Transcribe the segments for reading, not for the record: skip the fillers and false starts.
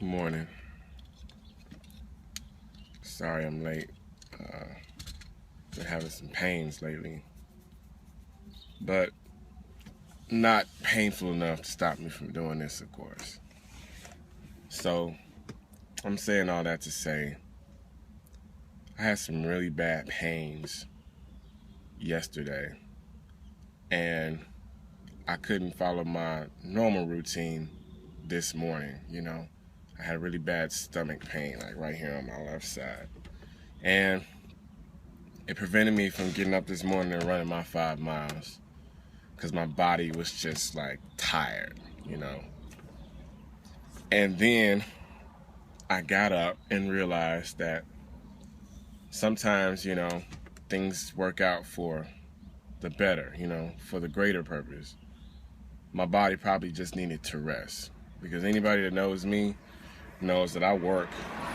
Morning. Sorry I'm late. Been having some pains lately, but not painful enough to stop me from doing this, of course. So I'm saying all that to say I had some really bad pains yesterday, and I couldn't follow my normal routine this morning. I had really bad stomach pain, like right here on my left side, and it prevented me from getting up this morning and running my 5 miles because my body was just like tired. And then I got up and realized that sometimes, things work out for the better, for the greater purpose. My body probably just needed to rest, because anybody that knows me knows that I work,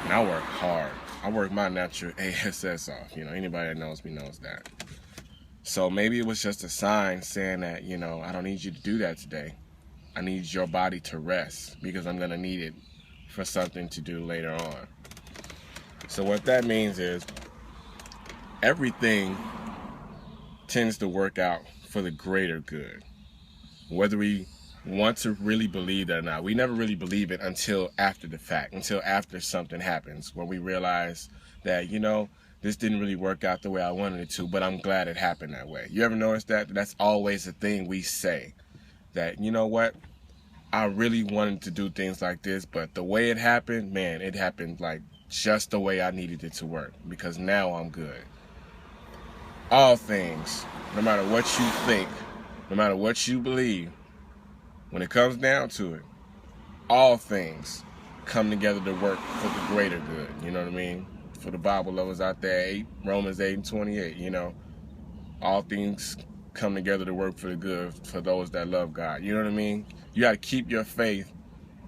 and I work hard. I work my natural ASS off. Anybody that knows me knows that. So maybe it was just a sign saying that, I don't need you to do that today. I need your body to rest, because I'm going to need it for something to do later on. So what that means is everything tends to work out for the greater good. Whether we want to really believe that or not, we never really believe it until after the fact, until after something happens, when we realize that, this didn't really work out the way I wanted it to, but I'm glad it happened that way. You ever notice that? That's always the thing we say. That, you know what? I really wanted to do things like this, but the way it happened, man, it happened like just the way I needed it to work, because now I'm good. All things, no matter what you think, no matter what you believe, when it comes down to it, all things come together to work for the greater good. You know what I mean? For the Bible lovers out there, Romans 8:28, all things come together to work for the good for those that love God. You know what I mean? You got to keep your faith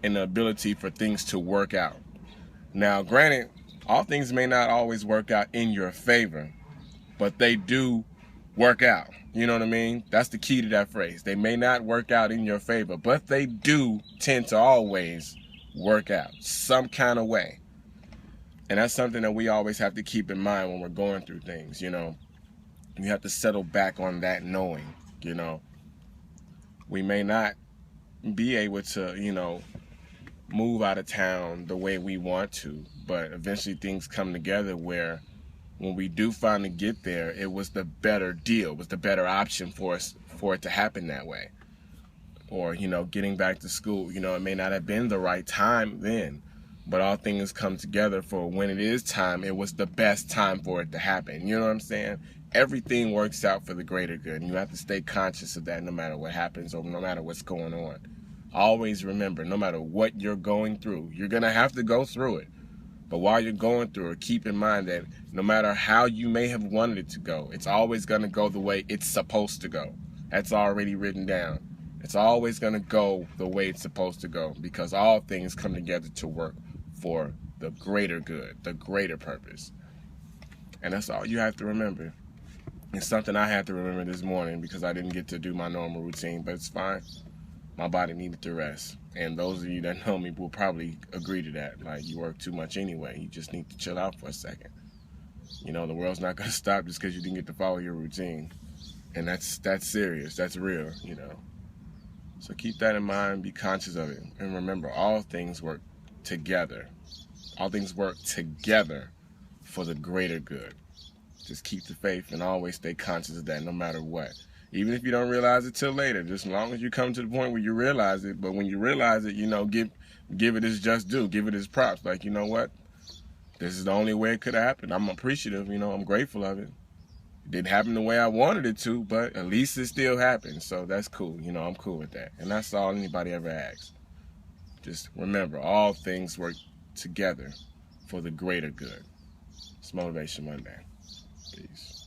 in the ability for things to work out. Now, granted, all things may not always work out in your favor, but they do work out. You know what I mean? That's the key to that phrase. They may not work out in your favor, but they do tend to always work out some kind of way. And that's something that we always have to keep in mind when we're going through things. You have to settle back on that knowing. We may not be able to, move out of town the way we want to, but eventually things come together where when we do finally get there, it was the better deal, it was the better option for us, for it to happen that way. Or, getting back to school, it may not have been the right time then, but all things come together for when it is time, it was the best time for it to happen. You know what I'm saying? Everything works out for the greater good, and you have to stay conscious of that no matter what happens or no matter what's going on. Always remember, no matter what you're going through, you're going to have to go through it. But while you're going through it, keep in mind that no matter how you may have wanted it to go, it's always going to go the way it's supposed to go. That's already written down. It's always going to go the way it's supposed to go, because all things come together to work for the greater good, the greater purpose. And that's all you have to remember. It's something I had to remember this morning because I didn't get to do my normal routine, but it's fine. My body needed to rest. And those of you that know me will probably agree to that. Like, you work too much anyway. You just need to chill out for a second. The world's not going to stop just because you didn't get to follow your routine. And that's serious. That's real, So keep that in mind. Be conscious of it. And remember, all things work together. All things work together for the greater good. Just keep the faith and always stay conscious of that no matter what. Even if you don't realize it till later, just as long as you come to the point where you realize it. But when you realize it, give it its just due. Give it its props. Like, you know what? This is the only way it could have happened. I'm appreciative. I'm grateful of it. It didn't happen the way I wanted it to, but at least it still happened. So that's cool. I'm cool with that. And that's all anybody ever asks. Just remember, all things work together for the greater good. It's Motivation Monday. Peace.